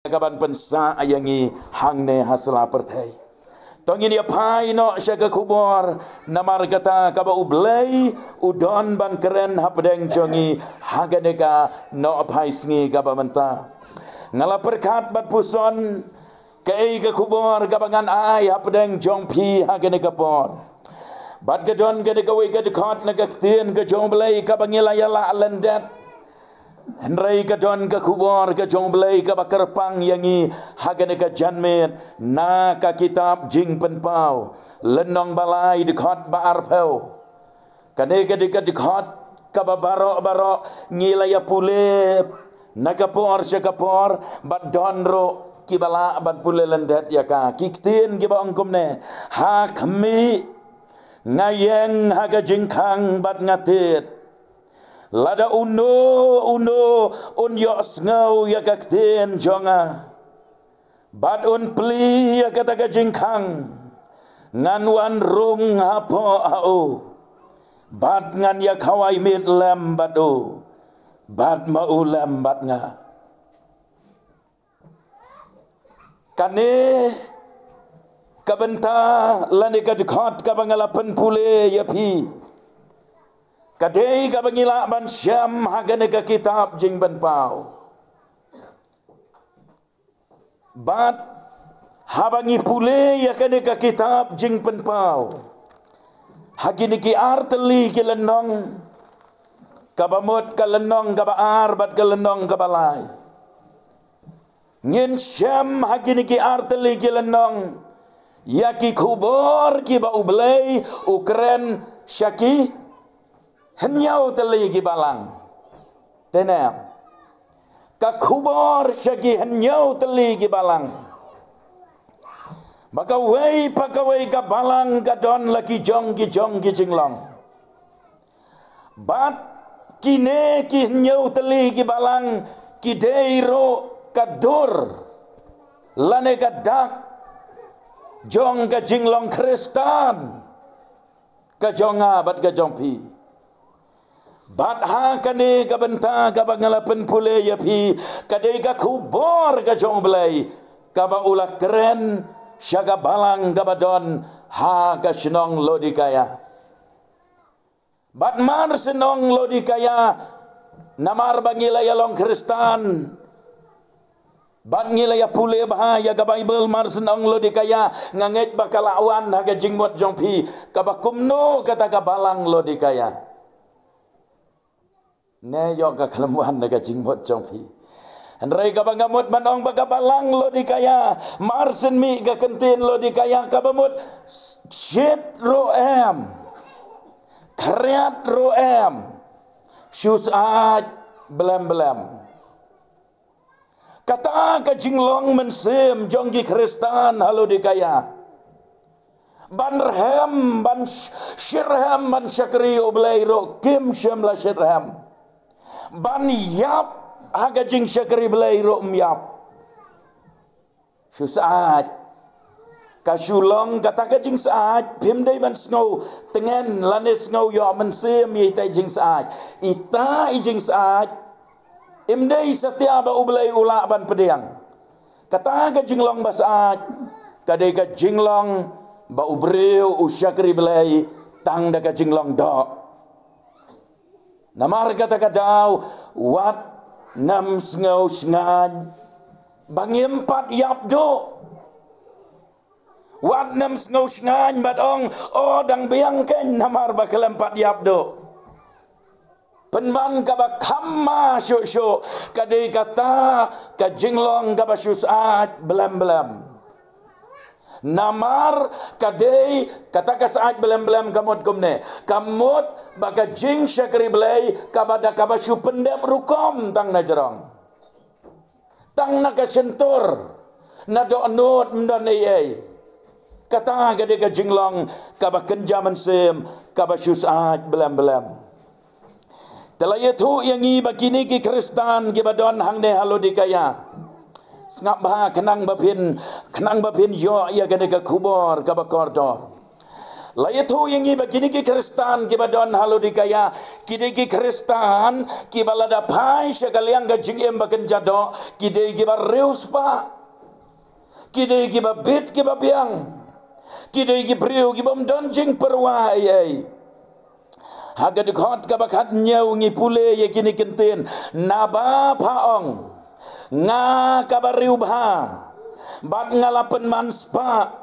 kaban pensa ayangi hangne hasla pertai tong ini apai no syaga kubor namar kata kaba ublay udon ban keren hapdeng jongi haganega no apai sngi kaba menta ngala perkat bat puson kei ke kubor kabangan ai hapdeng jong pi haganega por bat gedon gadega we gadekot naga tien ke jong blay kabangila yala alendat Henry kadon ke kubor ke jong belai ke bakar pang yangi hagane ke janmet na ka kitab jing penpau lenong balai dikot ba arpau kane ke dikot ka baro ngilaya pule na kapor se kapor bat donro kibala ban pule lendet ya ka kiktien ki ba angkum ne ha khmi ngayeng haga jingkhang bat ngatit lada uno un yos ngau ya kakten jonga bad un pli ya kata jingkhang ngan wan rung hapo au bad ngan ya khawai mit lem badu bad mau lem bad nga kane kabenta lani kadkhot kabangalapan pule ya pi kadei ka bangila ban syam hagane ka kitab jing ban pau bat habangi pule ya kane ka kitab jing ban pau hagini ki arteli ki lenong kabamot ka lenong ka baar bat ka lenong ka balai ngin syam hagini ki arteli ki lenong ya ki kubor ki ba ublay ukren syaki henyau teligi balang tenam ka kubor syagi henyau teligi balang maka wei pakawai ka balang ka don laki jong ki jinglong bat kine ki henyau teligi balang ki deiro ka dur lane ka dak jong ka jinglong Kristan ka jonga bat ka jongpi bat ha kane ka benta ka bangalapan pule ya pi kadai ka kubor ka jong belai ka ba ulah keren syaga balang ka badon ha ka senong lodikaya bat mar senong lodikaya namar bangila ya long Kristan bat ngila ya pule bahaya ka Bible mar senong lodikaya nganget bakalawan ha ka jingmot jong pi ka bakumno kata ka balang lodikaya ne yo ka kalamuan naga jingmot jongpi andrai ka bangamot manong bagabalang lo dikaya marsen mi ka kentin lo dikaya ka bamot shit roem kriat roem shus aj belem kata ka jinglong mensem jonggi Kristan halo dikaya banrhem ban shirham ban syakri oblay ro kim syam la shirham ban yap haga jing syakri belai ro myap susat kasulong kata ka jing saat pim dai ban sngo tengen lanes sngo yo mensem ye tai jing saat ita jing saat im dai setia ba ublai ula ban pediang kata ka jinglong basaat kadai ka jinglong ba ubreu usyakri belai tang da ka jinglong dok namar kata kadau wat nam sngo sngan bangim pat yap do wat nam sngo sngan badong o dang biang ken namar bakalam pat yap do penban ka ba kamma syo kadai kata ka jinglong ka ba susat belam namar kadai kata ka saat belem kamot kumne kamot baka jing syakri belai kabada kabasyu pendem rukom tang najarong tang nakasentur nado anot mdan ai kata kadai ka jinglong kaba kenjaman sem kabasyu saat belem telayatu yang i bakini ki Kristan ki badon hangne halo dikaya sengap bah kenang bapin yo ya kene ka kubor ka bakordor Layatu yang iba kini ki Kristan ki badon halu dikaya kini ki Kristan ki balada pai sekali yang gajing em baken jado kini ki barius pa kini ki babit ki babiang kini ki priu ki bom donjing perwai ai haga dikot ka bakat nyau ngi pule ye kini kentin naba paong nga kabariu bha bat ngalapen manspa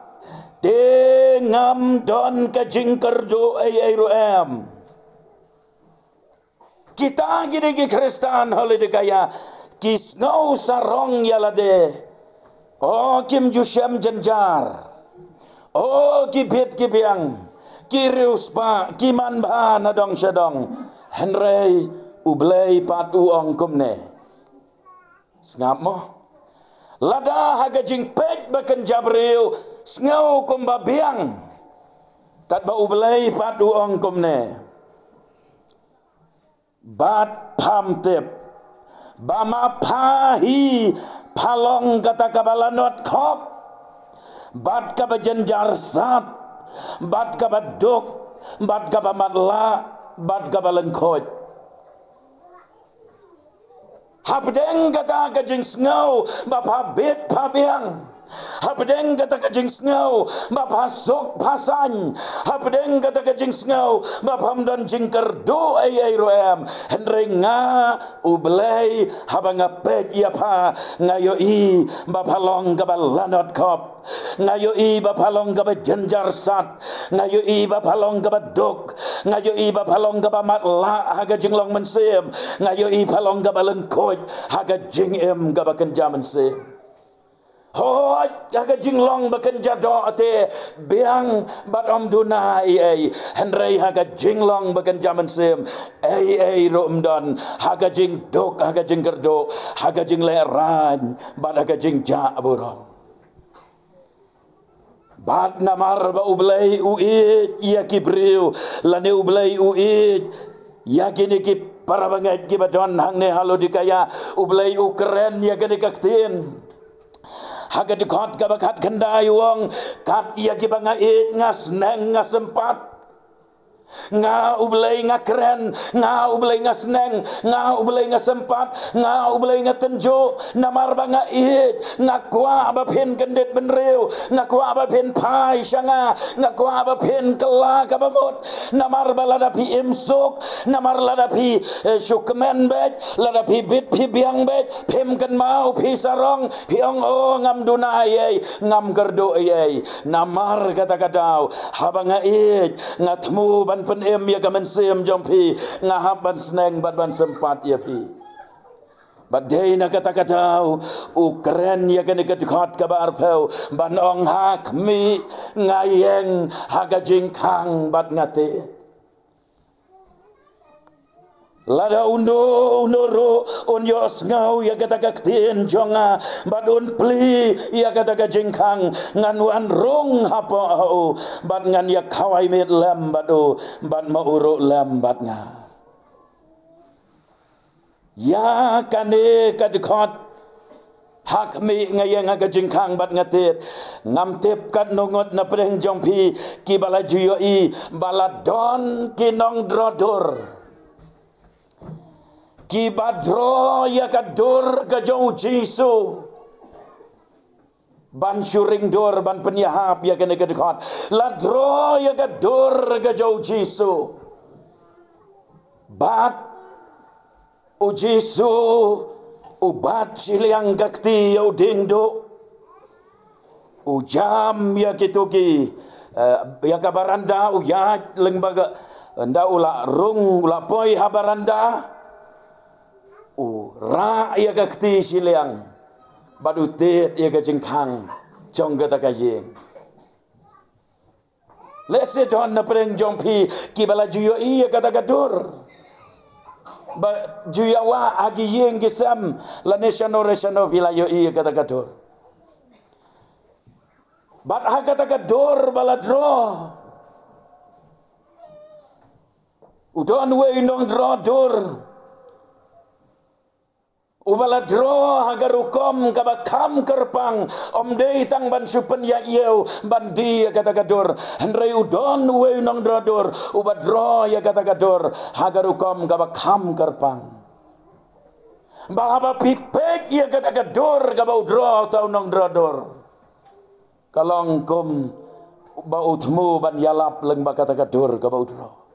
te ngam don ka jingker do ay roem kita gini ki Kristan holiday kaya kis ngau sarong yalade o kim jusyam jenjar o ki bit ki biang ki rius pa ki man ba na dong syadong henrei ublei pat uong kumne ngap mo lada haga jing pet baken jabril ngau kumba biang kat ba ublei pat uong kumne bat pamtep bama pahi palong kata kabalanot kop bat kabajenjar sat bat kabadok bat kabamatla bat kabalengkot habdeng kata kajing ngau bapa bet pabiang habdeng kata kajing ngau bapa sok pasan habdeng kata kajing ngau bapa mdan jingker do ai roem henrenga ublei habanga pet ya pa ngayo i bapa long kabalanot kop ngayo i bapa long kabajenjar sat ngayo i bapa long kabadok ngayo i bapa long kabamatla haga jinglong mensem ngayo i palong kabalengkot haga jing em gabaken jaman se hoi haga jinglong baken jado ate biang bat om dunai ai henrei haga jinglong baken jaman sem ai romdon haga jing dok haga jing gerdo haga jing leran bat haga jing ja burong bat namar ba ublei uit ia kibriu lane ublei uit ya kini ki para banget ki badon hang ne halo dikaya ublei ukeren ya gede kaktin haga dikot ka bakat kendai wong kat ya ki bangait ngas neng ngas sempat nga ublei nga keren nga ublei nga seneng nga ublei nga sempat nga ublei nga tenjo namar banga it nga kwa abapin kendet benreu nga kwa abapin pai syanga nga kwa abapin kela kabamot namar balada pi imsuk namar lada pi syukmen bet lada pi bit pi biang bet pim ken mau pi sarong pi ong o ngam dunai ngam gerdo ai namar kata-katau habanga it ngatmu ban penem ya kamen sem jompi ngahap ban seneng ban sempat ya pi badai na kata-katau ukeren ya kan dekat ka barpeu ban ong hak mi ngayeng haga jingkang bat ngate lada undo ro unyos ngau ya kata kaktin jonga badun pli ya kata kajingkang nganuan rong hapo au bad ngan ya kawai mit lam badu bad mauro lam bad nga ya kane kadikot hak mi ngayang kajingkang bad ngatit ngamtip kat nungot na preng jompi ki balajuyo i baladon kinong drodor ki badro ya kadur ka jauh Jesu ban syuring dor ban penyahap ya kene kedekot ladro ya kadur ka jauh Jesu bat u Jesu ubat siliang gakti ya udingdo ujam ya kituki ya kabaranda u ya lengbaga nda ula rung ula poi habaranda ra ya kakti siliang badutet ya kajengkang jong kata kajeng lese don na preng jompi ki bala juyo iya kata gadur ba juyawa agi yeng gisam la national vilayo iya kata gadur bat ha kata gadur baladro udon we indong dro dur Ubala dro hagar ukom kaba kam kerpang om dei tang ban supen ya yeu bandi ya kata gador henrei udon we nong drador ubadro ya kata gador hagar ukom kaba kam kerpang bahaba pikpek ya kata gador kaba udro tau nong drador kalong kom ba utmu ban yalap leng ba kata gador kaba udro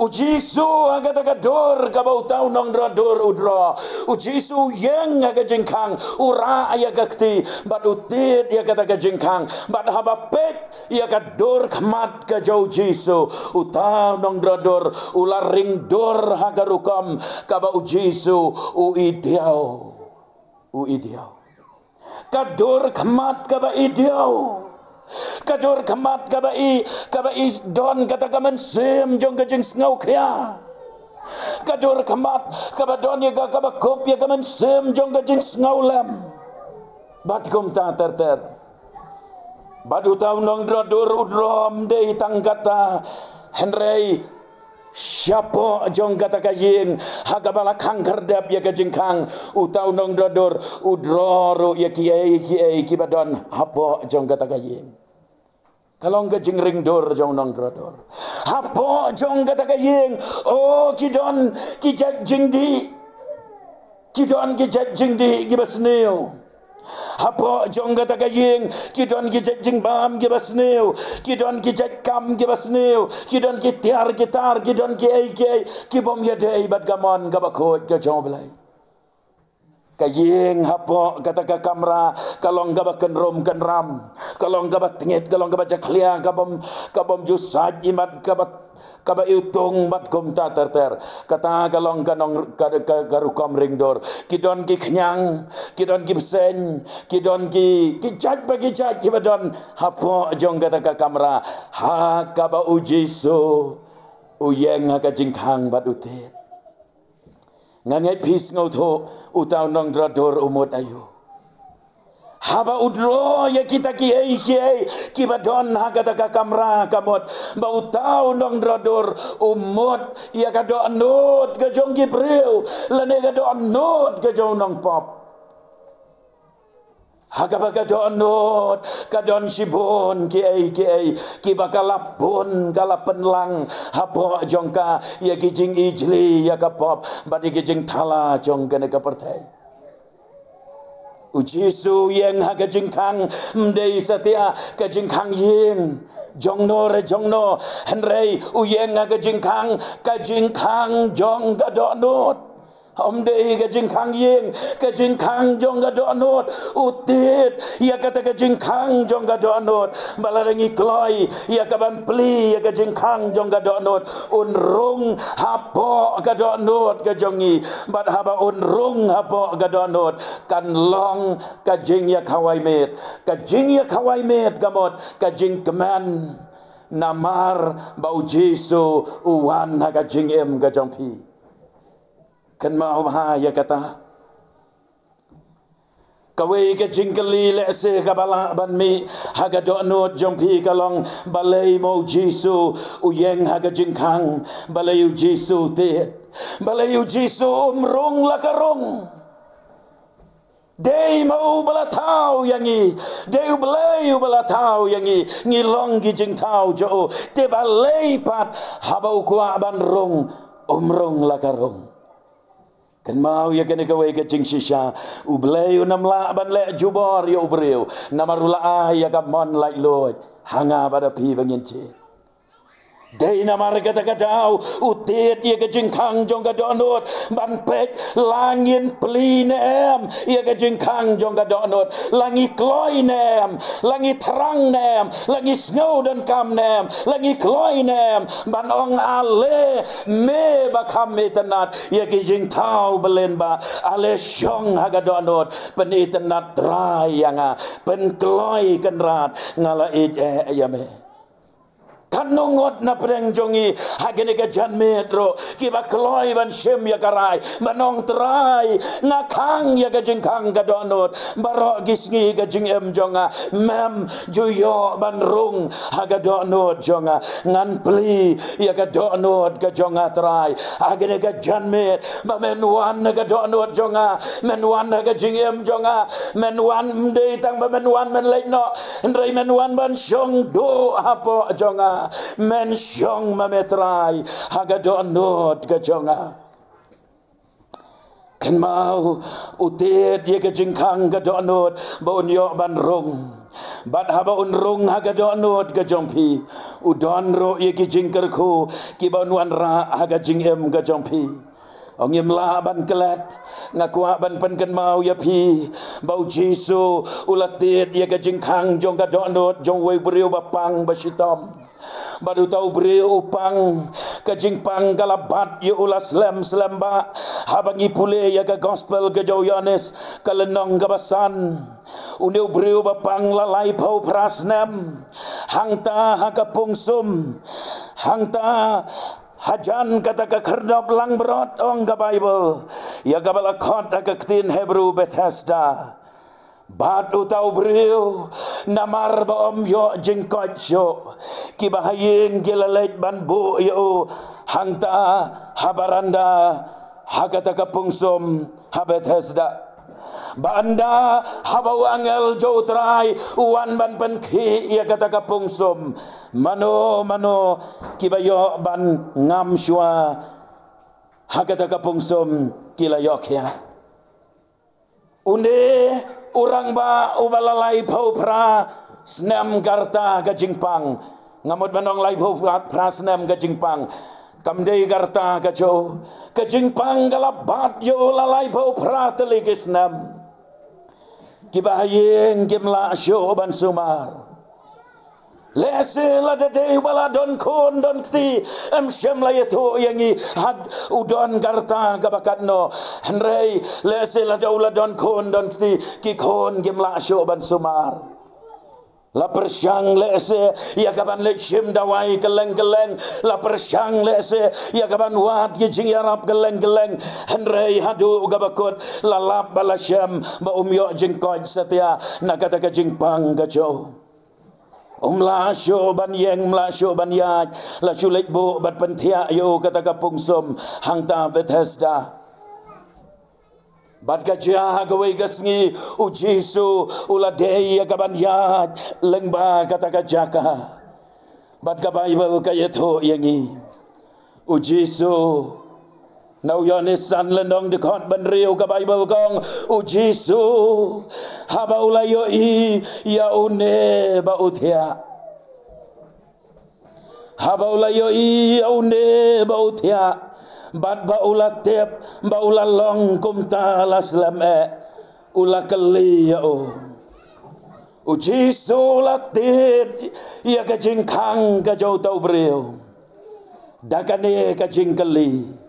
Ujisu aga tagador kabau tau nong drador udra. Ujisu yang aga jengkang ura aya gakti bad utit ya kata jengkang bad habapek ya kador kmat ka jau Jisu utau nong drador ular ring dor hagarukam kabau Jisu u ideau kador kmat kaba ideau kador kamat kabai don kata kaman sem jong kajeng ngau kria kador kamat kabadon ya kabakop ya kaman sem jong kajeng ngau lam bat kom ta ter badu tau nong drador udrom dei tangkata henrei siapa jong kata kajing hagabala kangkar dap ya kajing kang utau nong drador udroro ya kiai kibadon hapo jong kata kajing kalau kajing ring dor jong nong drador hapo jong kata kajing oh kidon kijat jingdi gibasneo hapo jong kata kajing kidon kijat jingbam gibasneo kidon kijat kam gibasneo kidon kitiar gitar kidon kiai kibom yadei bat gamon gabakot gajong belai kajing hapo kata ka kamera kalong gabaken rom kan ram kalong gabat tingit kalong gabat jaklia kabom jusaj imat kaba iutung bat kom ta ter kata kalong kanong garukam ring dor kidon ki kenyang kidon ki besen kidon ki jaj bagi jaj kibadon hapo jong kata ka kamera ha kaba ujiso uyeng ka jingkang bat utit ngangai pis ngau tho utau nong drador umut ayu haba udro ya kita kiai kibadon hakata ka kamera kamot ba utau nong drador umut ya kado anut ka jong gibreu lane kado anut ka jong nong pop hagaba kado anut kadon sibon kiai kibakalapun kalapen lang hapo jongka ya kijing ijli ya kapop badi kijing thala jong kene ka partai ujisu yang haga jingkang mdei satia ka jingkang yin jongno henrei uyeng haga jingkang ka jingkang jong kado anut Omdei ka jingkang ying ka jingkang jong ka doanot utit ya kata ka jingkang jong ka doanot balarangi kloy ya ka banpli ya ka jingkang jong ka doanot unrung hapo ka doanot ka jongi bad haba unrung hapo ka doanot kan long ka jing ya kawai met gamot ka jing keman namar bau Jesu uwan ka jing em ka jongpi kan mau ya kata kawe ke jingkeli le se kabala ban mi haga do no jompi kalong balai mo Jesu uyeng haga jingkang balai Jesu te balai Jesu umrong lakarong dei mau balatau yangi dei balai balatau yangi ngilong gijing tau jo te balai pat habau kwa ban rong umrong lakarong kan mau ya kene kawe ke jing shisha ublei unamla ban le jubor ya ubreu namarula ya kamon lai loj hanga pada pi banginci dei namar kata utit ya ke jingkang jong ka donot ban pek langin pli nem ya ke jingkang jong ka donot langi kloy nem langi terang nem langi snow dan kam nem langi kloy nem ban ong ale me bakam metanat ya ke jing tau belen ba ale syong haga donot pen itanat drai yanga pen kloy kenrat ngala ya me kanongot na preng jongi hagene ka janmet ro ki ba kloi ban shem ya karai manong trai ngakang ya ka jingkang ka donot baro gisngi ka jing em jonga mem juyo ban rung haga donot jonga ngan pli ya ka donot ka jonga trai hagene ka janmet ba menwan ka donot jonga menwan ka jing em jonga menwan mde tang ba menwan men lek no ndrai menwan ban shong do hapo jonga men shong mametrai haga donot ka jonga kan mau utet ye ka jingkang ka donot bon yo ban rung bat haba unrung haga donot ka jompi udon ro ye ki jingker ko ki banwan ra haga jingem ka jompi ong yem la ban kelat ngakua ban pen kan mau ya pi bau jisu ulatit ye ka jingkang jong ka donot jong wei brio bapang basitom baru tahu beri upang kajingpang galabat ya ulas slam ba habangi pule ya ke gospel ke jau Yohanes kalenong gabasan uneu beri bapang lalai pau prasnem hangta hakapungsum hangta hajan kata ke kerdop lang berot ong ke Bible ya gabalakot akaktin Hebrew Bethesda batu tau beriu namar ba om yo jengkot yo kibahayin gilalet banbu yo hangta habaranda hagata kapungsum habet hesda banda habau angel jo trai uan ban penki ya kata kapungsum mano kibayo ban ngam shua hagata kapungsum kilayok ya unde orang ba ubalalai pau pra snem garta ka jingpang ngamot banong lai pau pra snem ka jingpang kamdei garta ka jo ka jingpang galabat yo lalai pau pra teligi snem kibahayen gimla syo ban sumar lese la de bala don kon don ti em shem la yeto yangi had udon garta gabakatno henrei lese la daula don kon don ti ki kon gemla syo ban sumar la persyang lese ya kaban le shem dawai keleng la persyang lese ya kaban wat ki jing yarap keleng henrei hadu gabakot la lap bala shem ba umyo jingkoj setia nakata ka jingpang ka jo Umlasyo banyeng mlasyo banyaj la sulit bu bat pentia yo kata kapungsum hangta Bethesda bat gajah gawe gasngi ujisu uladei kabanyaj lengba kata kajaka bat ka Bible kayeto yangi ujisu Nau Yohanes san lenong dekot benriu ke Bible kong ujisu haba ulayo I ya une ba utia haba ulayo I ya une ba utia bat ba ulatep ba ulalong kumta laslam ula keli ya ujisu latit ya kajingkang ka jau tau breu dakane kajingkeli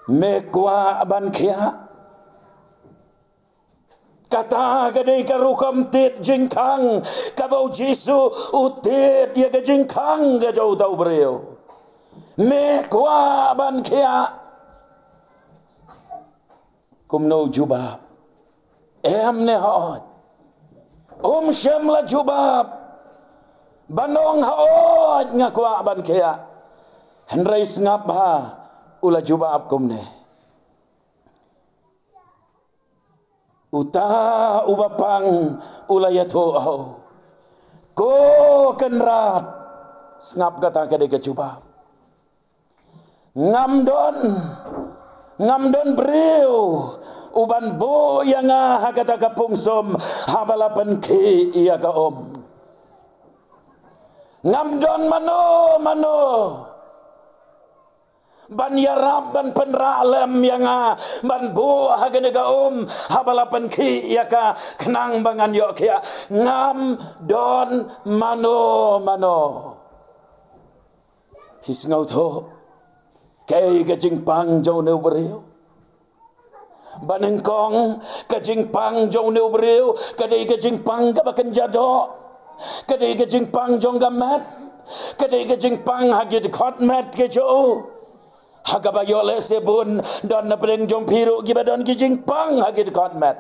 mekwa ban kia kata gadai karukam tit jingkang kabau jisu utit ya ke jingkang ga jau tau breu mekwa ban kia kumno jubab ne hot shem la jubab banong hot ngakwa ban kia henrai ngap ha ula jubab kumne uta ubapang ula yato ko kenrat ngap kata kade ke jubab ngamdon breu uban bo yang hakata kapungsum habalapan ke iya ka ngamdon mano ban yarab ban penralem yang ban bo hagenega habalapan ki yaka kenang bangan yok ya ngam don mano hisngau tho kay gajing pang jau neu bereu banengkong gajing pang jau neu bereu kadai gajing pang gabakan jado kadai gajing pang jong gamat Kadai ke jing pang hagit khot mat ke jo. Hagabayo le sebun don na pedeng jom piru gibadon ke jing pang hagit khot mat.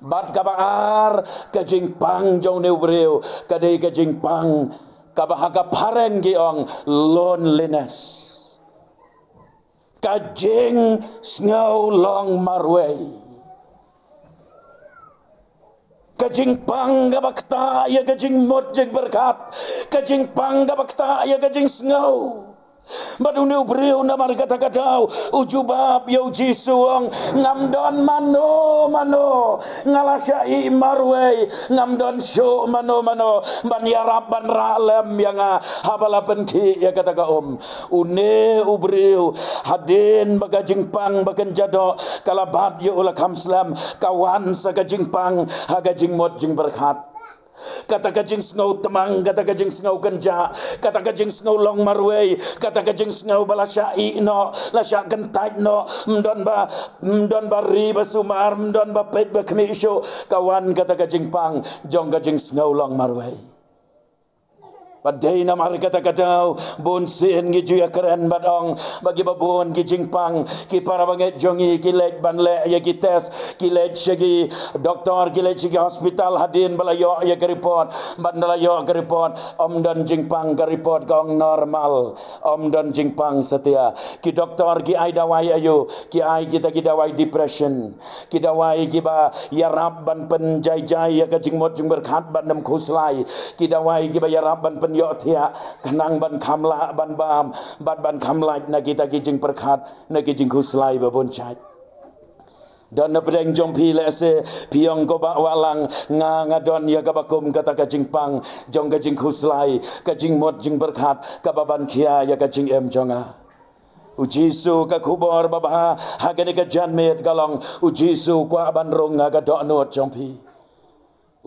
Bat kabar ke jing pang jong ne ubreu kadai ke jing pang kabahaga pareng giong loneliness. Kajing snow long marway. Kajing pang gabakta ya kajing mot jeng berkat. Kajing pang gabakta ya kajing snow. Badunu breu na marga takadaw ujubab yo jisuong ngamdon mano ngalasai marway ngamdon syo mano banyarap ban ralem yang habala penki ya kata une ubreu haden baga jingpang bagan jado kalabat yo ulah kamslam kawan saga jingpang haga jingmot jing berkat. Kata kajing snow temang, kata kajing snow kenja, kata kajing snow long marway, kata kajing snow balasai no, lasya gentai no, mdon ba riba sumar, mdon ba pet ba kemisyo, kawan kata kajing pang, jong kajing snow long marway. Padai na marga takadaw bonsin gi juya keren badong bagi babon gi jingpang ki para banget jongi ki lek banle ya ki tes ki lek segi doktor ki lek segi hospital hadin balayo ya report bandalayo ke report om dan jingpang ke report kong normal om dan jingpang setia ki doktor ki ai dawai ayo ki ai kita ki dawai depression ki dawai ki ba yarab ban pen jai ya ka jingmot jing berkat ban nam khuslai ki dawai ki ba yarab ban yo tia kanang ban kamla ban bam ban kamla na kita kijing perkat na kijing kuslai babon chat dan na pedeng jompi lese piong ko ba walang nga don ya kabakum kata kajing pang jong kajing kuslai kajing mot jing berkat kababan kia ya kajing em jonga ujisu ka kubor babah hagane ka janmet galong ujisu kwa ban rong nga dok not jompi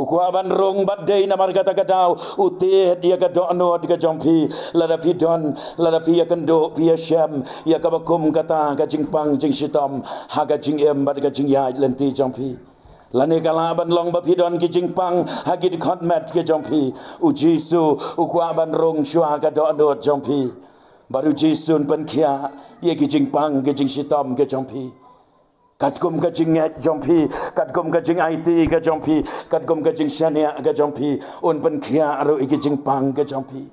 ukuaban rong badai na marga takadaw utit dia ka dono dia jompi ladapi don ladapi ya kendo pia syam ya kabakum kata ka jingpang jing sitom haga jing em bad ka jing ya lenti jompi lane kalaban long bapidon ki jingpang hagi di khotmat ke jompi ujisu ukuaban rong syua ka dono jompi baru jisun penkia ya ki jingpang ke jing sitom ke jompi katkum kajing ngat jompi katkum kajing IT ke jompi katkum kajing syania ke jompi un pen kia aro iki jing pang ke jompi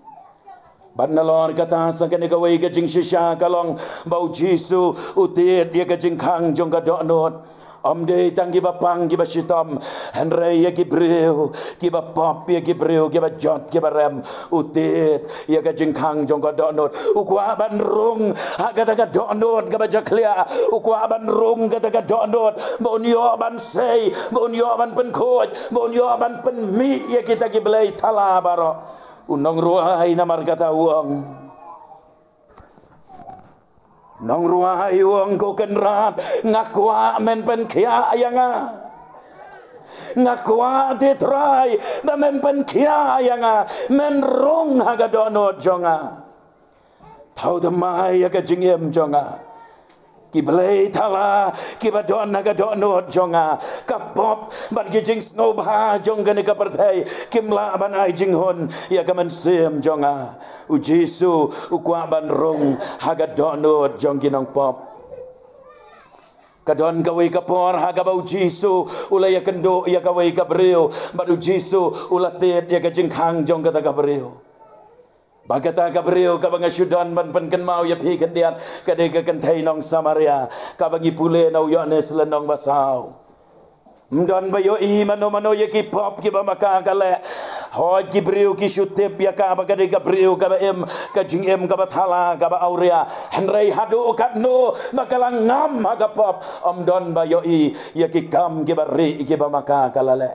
banalor kata sakane kawai kajing shisha kalong bau jisu utit dia kajing kang jong ka donot om de tangi bapang ki basitom henry ya ki breu ki bapop ya ki breu ki bajot ki barem utit ya kajing kang jong ka donot ukwa ban rung agata ka donot ka bajak lia ukwa ban rung kata ka donot bon yo ban sei bon yo ban pen khoj bon yo ban pen mi ya kita ki belai thala baro unong ruai na margata uang nong ruai uang ko kenrat ngakwa men pen kia ayanga ngakwa de try da men pen kia ayanga men rong haga dono jonga tau de mai ya ka jingem jonga ki belai thala ki badon naga dono jonga kapop ban ki jing snow ba jong gane ka perthai kimla ban ai jing hon ya ka man sim jonga ujisu ukwa ban rong haga dono jong ginong pop kadon kawai kapor haga bau jisu ula ya kendo ya kawai ka breu badu jisu ula tet ya ka jing khang jong kata ka breu bagata ka breu ka banga syudon ban pen mau ya pi kendian ka de ka kentai nong Samaria ka bangi pule nau yones lenong basau mdon bayo i mano ya ki pop ki ba maka kale ho ki breu ki syutep ya ka ba ka de ka breu ka ba em ka jing em ka ba thala ka ba aurea henrei hadu kat no makalang ngam haga pop omdon bayo i ya ki kam ki ba ri ki ba maka kalale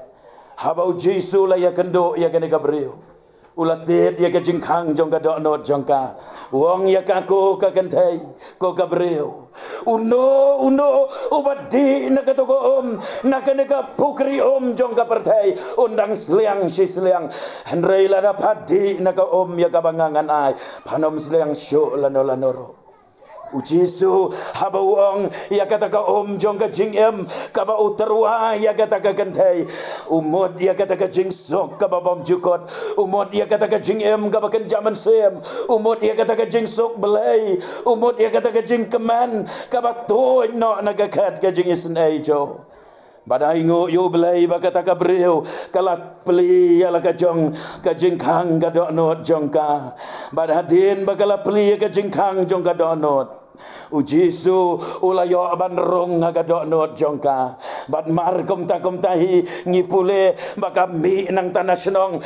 habau jisu la ya kendo ya ka breu ulatit ya ka jingkhang jong ka donot jong ka wong ya ka ko ka kentai ko ka breu uno ubadi na ka to om na ka pukri om jong ka pertai undang sliang si sliang henrei la da padi na ka om ya ka bangangan ai panom sliang syo lanoro Ujisu haba uong ya kata ka jong ka jing em ka ba uterwa ya kata ka kentai umot ya kata ka jing sok ka ba bom jukot umot ya kata ka jing em ka ba ken jaman sem umot ya kata ka jing sok belai umot ya kata ka jing keman ka ba toy no nagakat ka jing isnai jo badai ngo yo belai ba kata ka breu kalat peli ya la ka jong ka jing khang ka do not jong ka badadin ba kala peli ka jing khang jong ka do not Ujisu ulayo aban rong agadok not jongka bat mar kum tahi ngipule baka mi nang tanah senong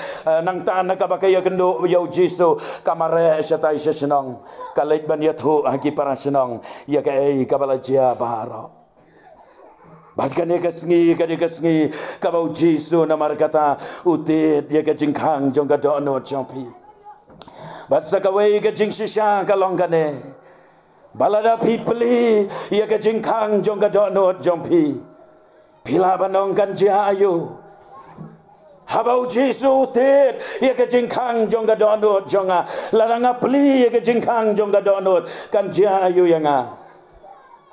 nang tanah ka baka ya kendo ya ujisu kamare setai senong kalait ban yathu haki para senong ya ka ei kabala jia baro bat kane kasngi ka ba ujisu namar kata utit ya ka jingkhang jongka dok not jongpi bat sakawai ka jing shisha kalong kane balada pipli ya ka jingkhang jong ka do not jongpi pila banong kan jayu habau jisu tet ya ka jingkhang jong ka do not jonga laranga pli ya ka jingkhang jong ka do not kan jayu yanga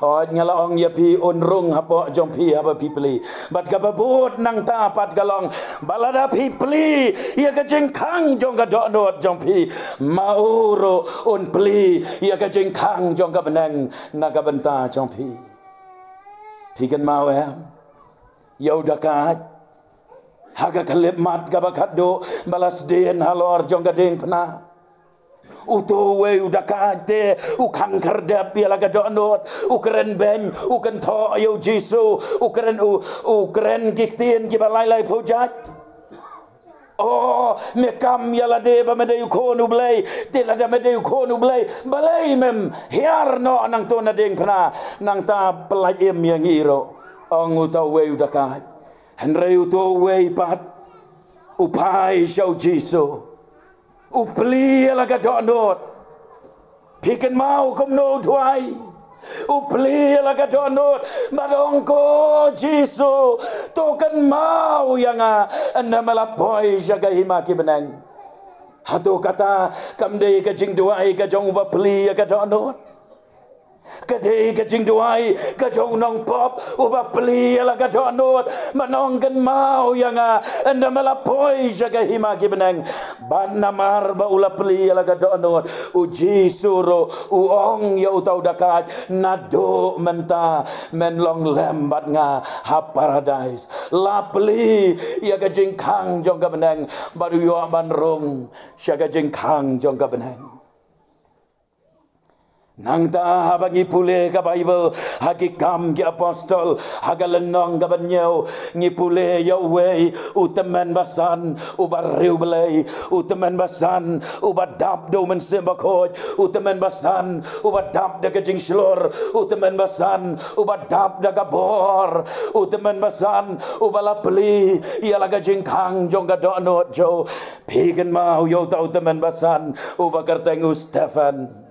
hot ngalaong ya pi onrung hapo jongpi haba pipli bat ka babut nang tapat galong balada pipli ya ka jingkhang jong ka do not jongpi mauro on pli ya ka jingkhang jong ka benang naga benta jongpi pikan mau ya udah kat haga kalip mat ka bakado balas den halor jong ka ding pena uto we udah kate ukang kerdap ya laga donot ukren ben uken to yo jisu ukren giktin ki balai pujat oh mekam ya lade ba mede ukonu blai tilada mede ukonu blai balai mem hiar no nang to na ding pna nang ta pelaim yang iro ong uto we udah kat henre uto we pat upai shau jisu upli ala ka donot piken mau kom no tuai upli ala ka donot madong ko jisu token mau yang anda malapoi jaga himaki benang hatu kata kamdei ka jing duai ka jong ba pli ka donot kadai ka jing duai ka jong nong pop uba pli ala ka donot manong kan mau yang anda malapoi jaga himaki benang ban namar ba ula pli ala ka donot uji suro uong ya utau dakat nado menta menlong lembat nga ha paradise la pli ya ka jing khang jong ka benang baru yo ban rong sya ka jing khang jong ka benang nang ta habangi pule ka Bible hagi kam ki apostol hagalenong ka banyo ngi pule ya we utemen basan ubariu belai utemen basan ubadap do men sembakoj utemen basan ubadap da kajing slor utemen basan ubadap da gabor utemen basan ubala peli ya laga jingkhang jong ka donot jo pigen mau yo ta utemen basan ubakarteng Stefan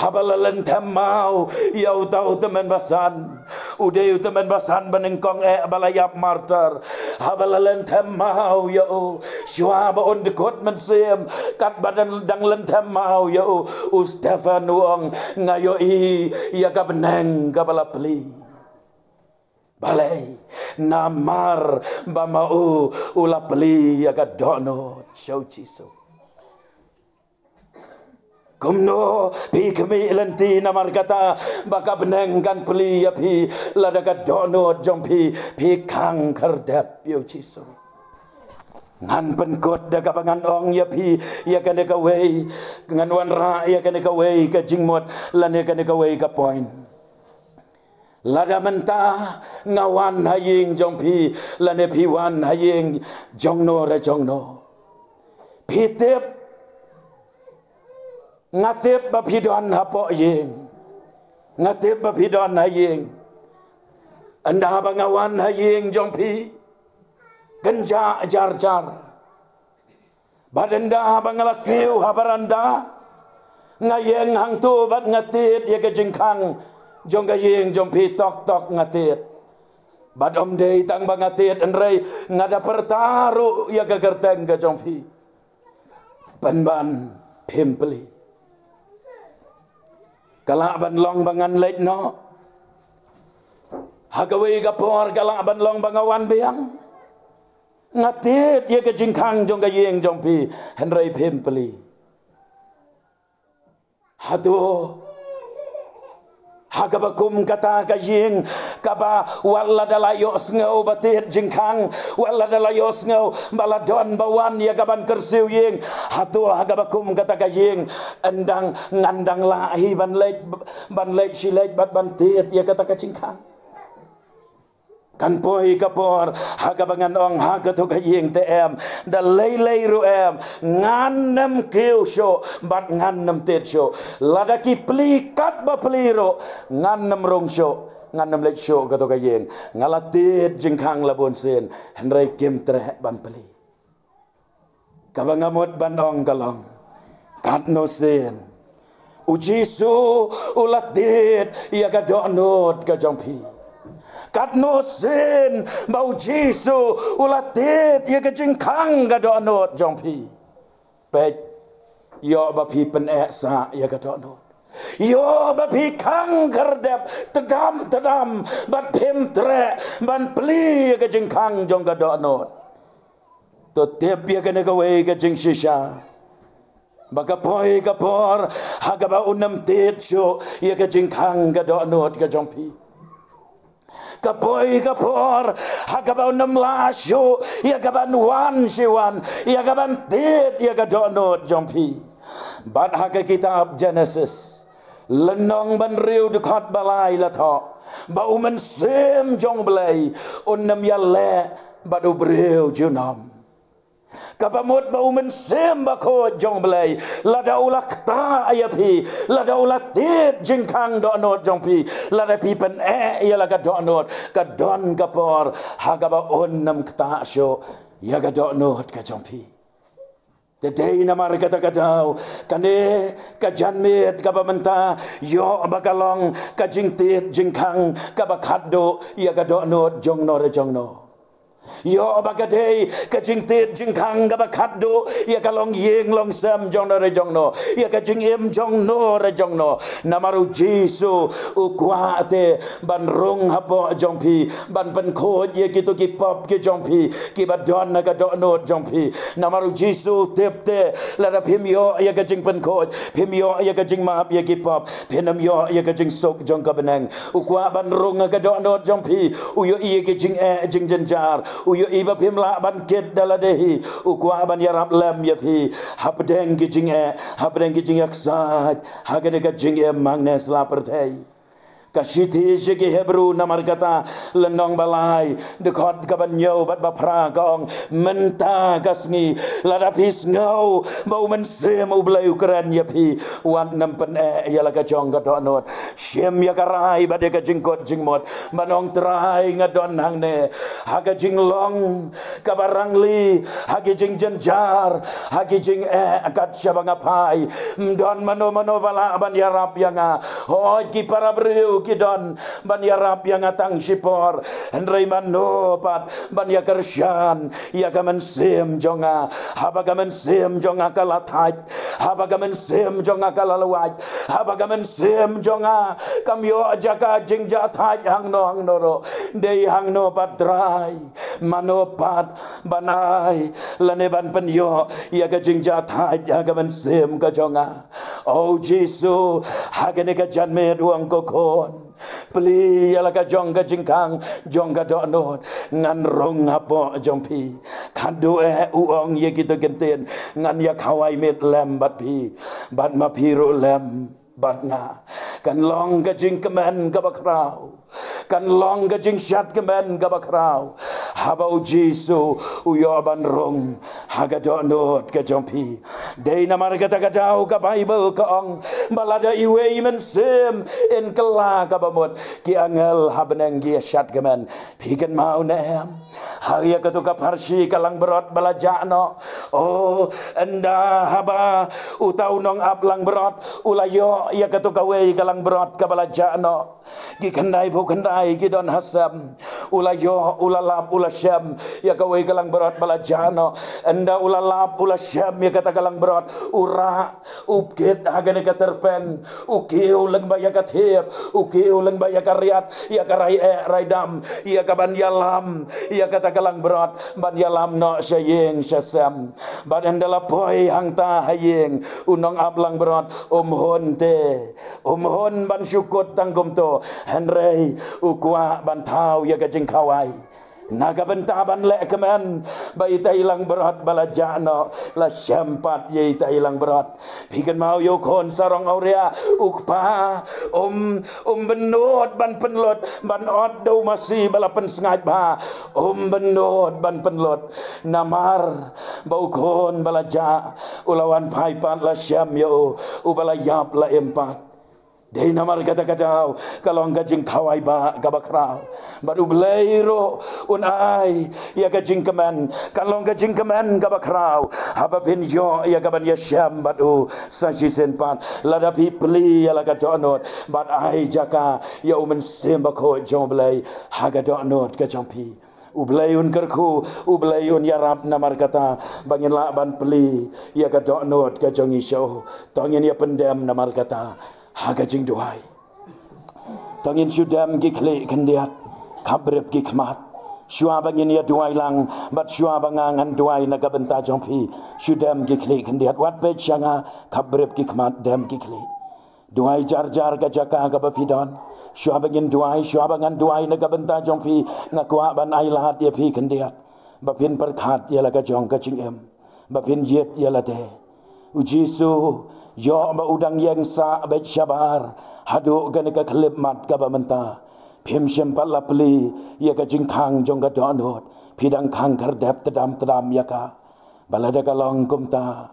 habalalan tamau yau tau teman basan udah teman basan benengkong balayap martar habalalan tamau yau syuaba on dekot mensem kat badan dang len tamau yau Stefan uang ngayo ya ka beneng ka bala peli balai namar bamau ula peli ya ka dono show jisu kumno pi kemi lenti namar kata baka benengkan peli ya pi ladaka donot jong pi kang kerdap yo jisu ngan penkot daga pangan ong ya pi ya kan ka wei ngan wan ra ya kan ka wei ka jingmot lan ya kan ka wei ka point lada menta ngawan haying jong pi lan pi wan haying jongno ra jongno pitep ngatip bapidon hapo yeng ngatip bapidon hayeng anda bangawan hayeng jongpi genja jar badenda bangalakiu habaranda ngayeng hang tu bat ngatit ya kejengkang jong gayeng jongpi tok ngatit bad om dei tang bangatit enrei ngada pertaru ya gagerteng ga jongpi ban pimpli Kalak ban long bangan leit no. Hagawi kapor kalak ban long bangawan beang. Ngatit ye ke jingkang jong ga yeng jong pi henrai pempeli. Hado hagabakum kata ka yeng kaba wala dalayo sngo batit jingkang wala dalayo sngo baladon bawan ya gaban kersiu yeng hado hagabakum kata ka yeng endang ngandang lahi ban lek silek bat bantit ya kata ka jingkang kan poi kapor hagabangan ong hagatu ka yeng tem da lei ruem nganem keu sho bat nganem tet sho ladaki plikat ba pliro nganem rong sho nganem lek sho katu ka yeng ngalatit jingkang labon sen henrai kem tre ban pli kabangamot ban ong kalong katno sen ujisu ulatit ya ka donot ka jongpi katno sen bau Jesu ulatit ye ke jingkang ga do anot jongpi pet yo ba pi pen sa ye ga do anot yo ba pi kang kerdep tedam bat pem tre ban pli ye ke jingkang jong ga do anot to tep ye ke ne ga we ke jing shisha baka poi kapor hagaba unam tet sho ye ke jingkang ga do anot ga jongpi kapoi kapor hagaban 16 yo ya gaban wan siwan ya gaban tit ya gadonot jompi ban haga kitab Genesis lenong ban riu dekat balai la tho ba umen sem jong belai unam ya le badu briu junam kapamot ba umen sem ba ko jong belai lada ulak ta ayapi lada ulat tit jingkang do anot jongpi lada pipen ya laga do anot ka don kapor hagaba onnam kta sho ya ga do anot ka jongpi Tedei namar kata kadau kane ka janmet ka bamenta yo bakalong ka jingtit jingkang ka bakado ya ga do anot jongno re jongno yo bagadei kajing tit jingkang ga bakado ya kalong yeng long sam jong no re jong no ya kajing em jong no re jong no namaru Jesu ukwate ban rong hapo jong pi ban pen ko ye kitu ki pop ki jong pi ki badon na ga do no jong pi namaru Jesu tepte la da phim yo ya kajing pen ko phim yo ya kajing map ye ki pop phenam yo ya kajing sok jong ka benang ukwa ban rong ga do no jong pi uyo ye kajing jing jenjar uyo iba pimla ban ket daladehi ukwa ban yarap lam yafi hapdeng gijing yaksat hagane gijing mangnes la perthai kasiti jege Hebrew namar kata lenong balai dekot kabanyo bat bapra kong menta kasngi ladapis ngau bau mensem ublai ukran yapi wan nampen yala ka jong ka donot shem ya karai bade ka jingkot jingmot manong trai ngadon hangne haga jinglong kabarangli hagi jing jenjar hagi jing akat syabangapai don mano bala ban yarap yanga hoj ki para breu kidon ban yarap yang atang sipor henry manopat ban yakersyan yagamen sim jonga habagamen sim jonga kalathaj habagamen sim jonga kalalawaj habagamen sim jonga kamyo jaka jingja thaj hangno ro dei hangno patrai manopat banai lane ban penyo yaga jingja thaj hagamen sim ka jonga oh Jesu hagane ka janme duang kokon peli yala ka jong ka jingkang jong ka donot ngan rong hapo jongpi kado uong ye gitu genten ngan ya kawai met lem bat pi bat ma piro lem bat nga kan long ka jing kemen ka bakrau kan long ka jing syat kemen ka bakrau habau Jesu uyo ban rong haga donot ka jongpi dei namar kata kadau ka Bible ka ong balada iwe men sem en kala ka bamot ki angel habneng gi syat kemen piken mau nem haria katuka parsi kalang berot balajano oh enda haba utau nong ablang berot ulayo ya katuka we kalang berot ka balajano ki kandai kau kendai kidon hasam ula yo ula lap ula syam ya kawai kalang berat bala jano enda ula lap ula syam ya kata kalang berat ura upkit hagane katerpen ukiu leng baya kathep ukiu leng baya karyat ya karai raidam ya kaban yalam ya kata kalang berat ban yalam no syayeng syasam badan dala poi hangta hayeng unong ablang berat hon ban syukut tanggum to henrei ukwa ban tau ya gajing kawai naga bentaban le kemen bai ta hilang berat balajano la syampat ye ta hilang berat bikin mau yo kon sarong aurea ukpa benot ban penlot ban od do masih balapan sengat ba benot ban penlot namar bau kon balaja ulawan paipat la syam yo ubalayap la empat Dei namar kata-kata kalau gajing kawai ba gabakrau baru belairo unai ya gajing kemen kalau gajing kemen gabakrau habapin yo ya gaban ya syam batu saji senpan ladapi peli ya lagadonot bat ai jaka ya umen sembako jong belai hagadonot gajampi ublayun kerku ublayun yarab namar kata bangin laban peli ya gadonot gajong isyo tongin ya pendem namar kata hagajing duai tangin sudam gikle kendiat kabrep gikmat syua bangin ya duai lang bat syua bangangan duai naga benta jompi sudam gikle kendiat wat bet syanga kabrep gikmat dam gikle duai jar-jar gajaka gabapidon syua bangin duai syua bangan duai naga benta jompi ngakwa ban ailat ya pi kendiat bapin perkat ya laga jong kacing em bapin jet ya lade ujisu yo ba udang yang sa bet syabar hadu gane ka klip mat ka bamenta phim sempat la pli ya ka jingkhang jong ka donot pidang khang kardap tedam ya ka balada ka long kumta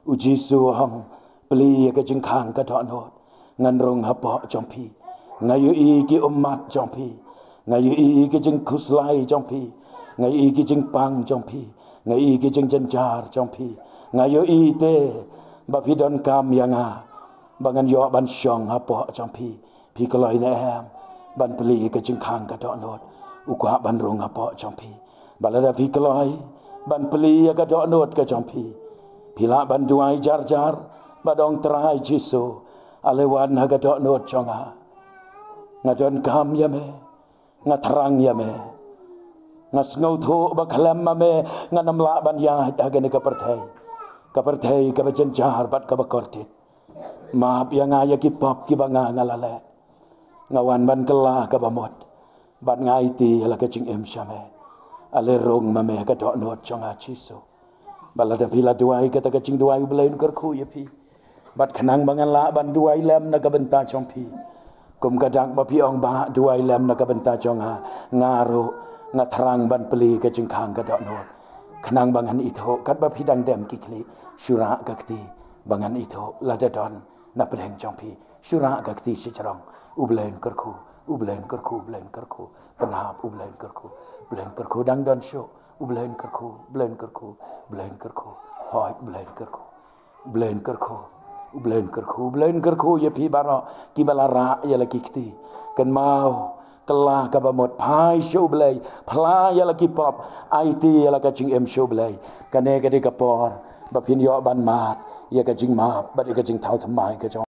uji su hong pli ya ka jingkhang ka donot ngan rong hapo jompi ngayu i ki umat jompi ngayu i ki jing khuslai jompi ngayu i ki jing pang jompi ngayu i ki jing jenjar jompi ngayu i te bapidon kam yanga bangan yo ban syong hapo jampi pi kaloi ne ban peli ke jingkhang ka donot ukwa ban rong hapo jampi balada pi kaloi ban peli ka donot ka jampi pila ban duai jar-jar badong terai jisu alewan ha ka donot jonga ngadon kam yame ngatrang yame ngasngau tho baklam mame nganam la ban ya agane ka perthai ka bajenjar bat ka bakortit maaf yang ngaya ki pop ki banga ngalale ngawan ban kelah ka bamot ban ngaiti la ka jing em syame ale rong mame ka dok not jonga chiso balada pila duai ka ta ka jing duai belain kerku ya pi bat kenang bangan la ban duai lem na ka benta chompi kum kadak ba pi ong ba duai lem na ka benta jonga ngaro ngatrang ban peli ka jing khang ka dok not kenang bangan itu kat ba pidang dem kikli syura gakti bangan itu ladadon na pedeng jompi syura gakti sicarong ublen kerku penap ublen kerku dang don syo ublen kerku hoi ublen kerku ya pi baro kibalara ya lakikti kan mau kelah ka bamot pai show blay pla ya laki pop IT ya la ka jing em show blay kane ka de ka por ba pin yo ban mat ya ka jing ma ba de ka jing thau thamai ka